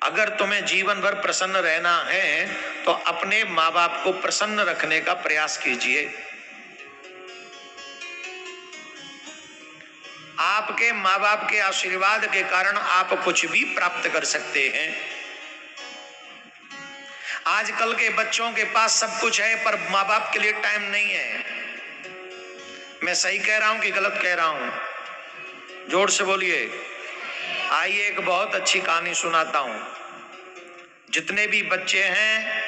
अगर तुम्हें जीवन भर प्रसन्न रहना है तो अपने माँ बाप को प्रसन्न रखने का प्रयास कीजिए। आपके माँ बाप के आशीर्वाद के कारण आप कुछ भी प्राप्त कर सकते हैं। आजकल के बच्चों के पास सब कुछ है पर माँ बाप के लिए टाइम नहीं है। मैं सही कह रहा हूं कि गलत कह रहा हूं? जोर से बोलिए। आइए एक बहुत अच्छी कहानी सुनाता हूं। जितने भी बच्चे हैं,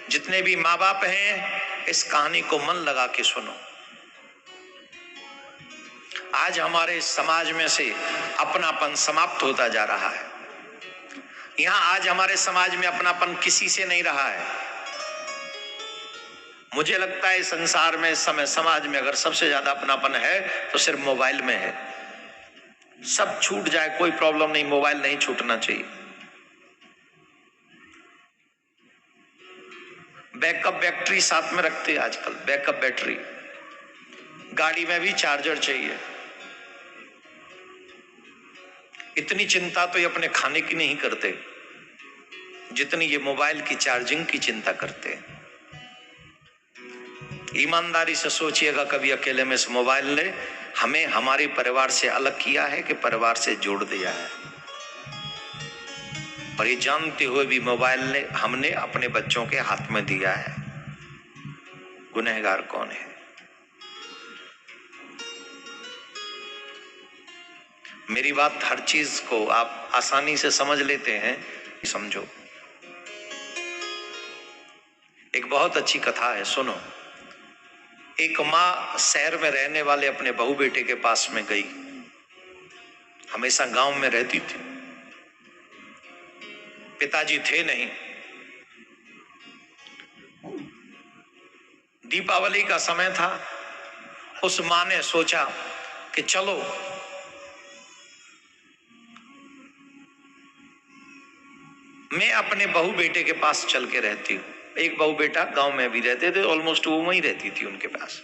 जितने भी माँ बाप हैं, इस कहानी को मन लगा के सुनो। आज हमारे समाज में से अपनापन समाप्त होता जा रहा है। यहां आज हमारे समाज में अपनापन किसी से नहीं रहा है। मुझे लगता है संसार में, समाज में अगर सबसे ज्यादा अपनापन है तो सिर्फ मोबाइल में है। सब छूट जाए कोई प्रॉब्लम नहीं, मोबाइल नहीं छूटना चाहिए। बैकअप बैटरी साथ में रखते हैं आजकल, बैकअप बैटरी। गाड़ी में भी चार्जर चाहिए। इतनी चिंता तो ये अपने खाने की नहीं करते जितनी ये मोबाइल की चार्जिंग की चिंता करते हैं। ईमानदारी से सोचिएगा, कभी अकेले में इस मोबाइल ने हमें हमारे परिवार से अलग किया है कि परिवार से जोड़ दिया है? और ये जानते हुए भी मोबाइल ने हमने अपने बच्चों के हाथ में दिया है। गुनहगार कौन है? मेरी बात हर चीज को आप आसानी से समझ लेते हैं, समझो। एक बहुत अच्छी कथा है, सुनो। एक माँ शहर में रहने वाले अपने बहू बेटे के पास में गई। हमेशा गांव में रहती थी, पिताजी थे नहीं। दीपावली का समय था। उस माँ ने सोचा कि चलो मैं अपने बहू बेटे के पास चल के रहती हूँ। एक बहू बेटा गांव में भी रहते थे, ऑलमोस्ट वो वहीं रहती थी उनके पास।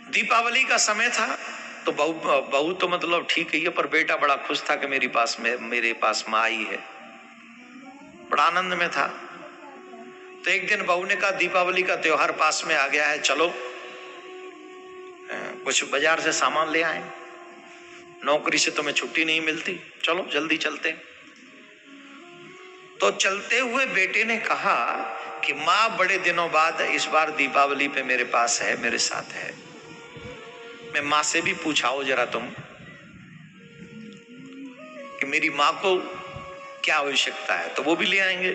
दीपावली का समय था तो बहू तो मतलब ठीक है, पर बेटा बड़ा खुश था कि मेरे पास माँ आई है। बड़ा आनंद में था। तो एक दिन बहू ने कहा, दीपावली का त्योहार पास में आ गया है, चलो कुछ बाजार से सामान ले आए। नौकरी से तुम्हें छुट्टी नहीं मिलती, चलो जल्दी चलते। तो चलते हुए बेटे ने कहा कि माँ बड़े दिनों बाद इस बार दीपावली पे मेरे पास है, मेरे साथ है। मैं माँ से भी पूछाओ जरा तुम कि मेरी माँ को क्या आवश्यकता है, तो वो भी ले आएंगे।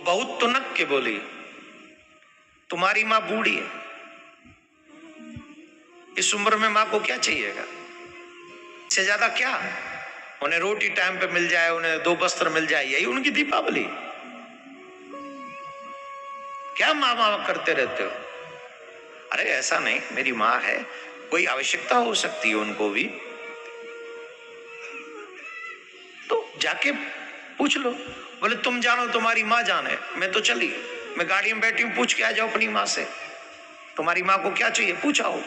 बहुत तुनक के बोली, तुम्हारी माँ बूढ़ी है, इस उम्र में माँ को क्या चाहिएगा? इससे ज्यादा क्या? उन्हें रोटी टाइम पे मिल जाए, उन्हें 2 वस्त्र मिल जाए, यही उनकी दीपावली। क्या माँ माँ करते रहते हो? अरे ऐसा नहीं, मेरी माँ है, कोई आवश्यकता हो सकती है उनको भी, तो जाके पूछ लो। बोले तुम जानो, तुम्हारी माँ जाने, मैं तो चली, मैं गाड़ी में बैठी हूं, पूछ के आ जाओ अपनी माँ से, तुम्हारी माँ को क्या चाहिए पूछाओ।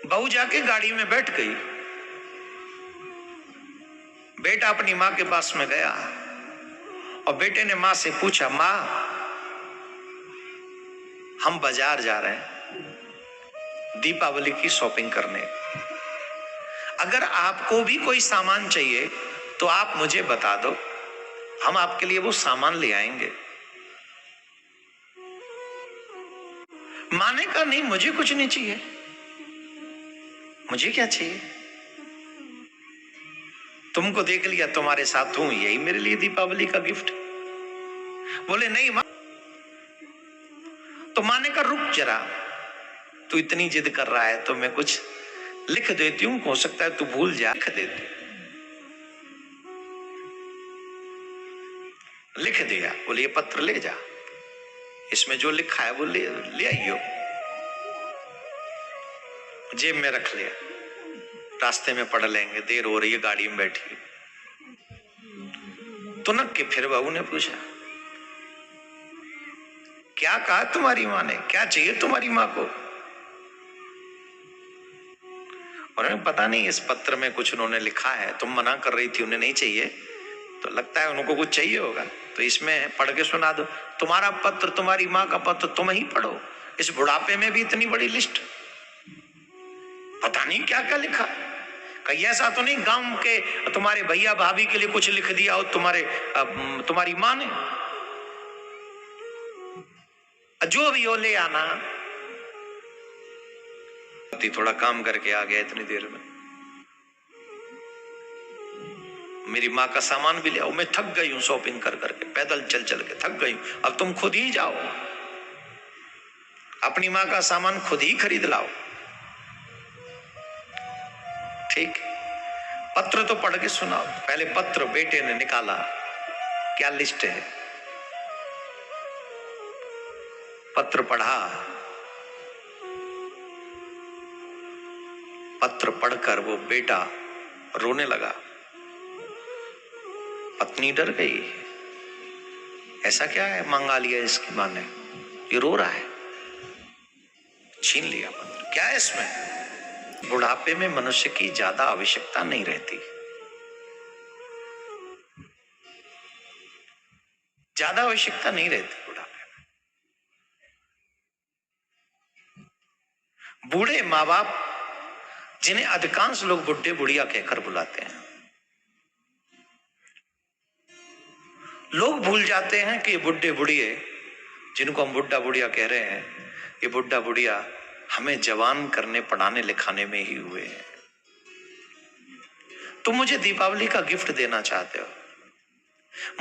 बहू जाके गाड़ी में बैठ गई। बेटा अपनी माँ के पास में गया और बेटे ने माँ से पूछा, माँ हम बाजार जा रहे हैं दीपावली की शॉपिंग करने, अगर आपको भी कोई सामान चाहिए तो आप मुझे बता दो, हम आपके लिए वो सामान ले आएंगे। माँ ने कहा, नहीं मुझे कुछ नहीं चाहिए, मुझे क्या चाहिए, तुमको देख लिया, तुम्हारे साथ हूं, यही मेरे लिए दीपावली का गिफ्ट। बोले नहीं माँ। तो माँ ने कहा, रुक जरा, तू इतनी जिद कर रहा है तो मैं कुछ लिख देती हूं, हो सकता है तू भूल जा। लिख देती। लिख दिया। बोले ये पत्र ले जा, इसमें जो लिखा है वो ले आइयो। जेब में रख लिया, रास्ते में पढ़ लेंगे, देर हो रही है, गाड़ी में बैठी। तुनक के फिर बहू ने पूछा क्या कहा तुम्हारी माँ ने, क्या चाहिए तुम्हारी माँ को? और पता नहीं इस पत्र में कुछ उन्होंने लिखा है, तुम मना कर रही थी उन्हें नहीं चाहिए, तो लगता है उनको कुछ चाहिए होगा, तो इसमें पढ़ के सुना दो। तुम्हारा पत्र, तुम्हारी माँ का पत्र तुम ही पढ़ो। इस बुढ़ापे में भी इतनी बड़ी लिस्ट, पता नहीं क्या क्या लिखा। कहीं ऐसा तो नहीं गांव के तुम्हारे भैया भाभी के लिए कुछ लिख दिया हो तुम्हारी माँ ने? जो भी हो ले आना। थोड़ा काम करके आ गया इतनी देर में, मेरी माँ का सामान भी ले आओ, मैं थक गई हूं शॉपिंग कर करके, पैदल चल चल के थक गई हूं, अब तुम खुद ही जाओ, अपनी माँ का सामान खुद ही खरीद लाओ। ठीक, पत्र तो पढ़ के सुनाओ। पहले पत्र बेटे ने निकाला, क्या लिस्ट है, पत्र पढ़ा। पत्र पढ़कर वो बेटा रोने लगा। पत्नी डर गई, ऐसा क्या है मंगा लिया इसकी मां ने, ये रो रहा है। छीन लिया पत्र। क्या है इसमें? बुढ़ापे में मनुष्य की ज्यादा आवश्यकता नहीं रहती, ज्यादा आवश्यकता नहीं रहती बुढ़ापे में। बूढ़े माँ बाप, जिन्हें अधिकांश लोग बुढ़े बुढ़िया कहकर बुलाते हैं, लोग भूल जाते हैं कि ये बुढ़े बुढ़िए जिनको हम बुढ़ा बुढ़िया कह रहे हैं, ये बुढ़ा बुढ़िया हमें जवान करने पढ़ाने लिखाने में ही हुए हैं। तुम मुझे दीपावली का गिफ्ट देना चाहते हो,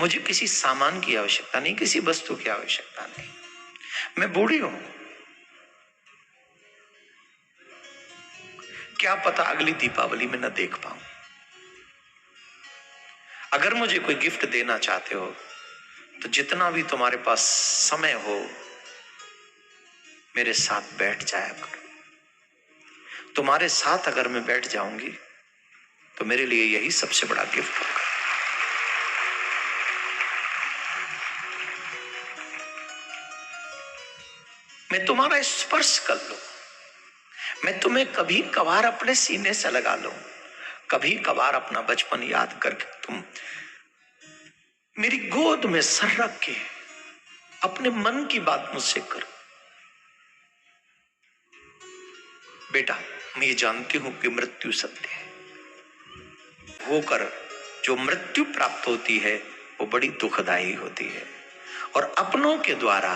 मुझे किसी सामान की आवश्यकता नहीं, किसी वस्तु की आवश्यकता नहीं, मैं बूढ़ी हूं, क्या पता अगली दीपावली में न देख पाऊं। अगर मुझे कोई गिफ्ट देना चाहते हो तो जितना भी तुम्हारे पास समय हो मेरे साथ बैठ जाया करो। तुम्हारे साथ अगर मैं बैठ जाऊंगी तो मेरे लिए यही सबसे बड़ा गिफ्ट होगा। मैं तुम्हारा स्पर्श कर लूं, मैं तुम्हें कभी कभार अपने सीने से लगा लूं, कभी कभार अपना बचपन याद करके तुम मेरी गोद में सर रख के अपने मन की बात मुझसे करो। बेटा, मैं ये जानती हूं कि मृत्यु सत्य है, होकर जो मृत्यु प्राप्त होती है वो बड़ी दुखदायी होती है, और अपनों के द्वारा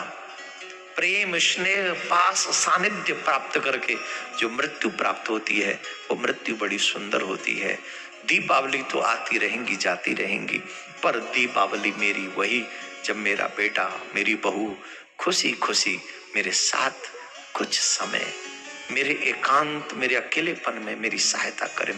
प्रेम स्नेह पास सानिध्य प्राप्त करके जो मृत्यु प्राप्त होती है वो मृत्यु बड़ी सुंदर होती है। दीपावली तो आती रहेंगी जाती रहेंगी, पर दीपावली मेरी वही जब मेरा बेटा मेरी बहू खुशी खुशी मेरे साथ कुछ समय मेरे एकांत मेरे अकेलेपन में मेरी सहायता करे।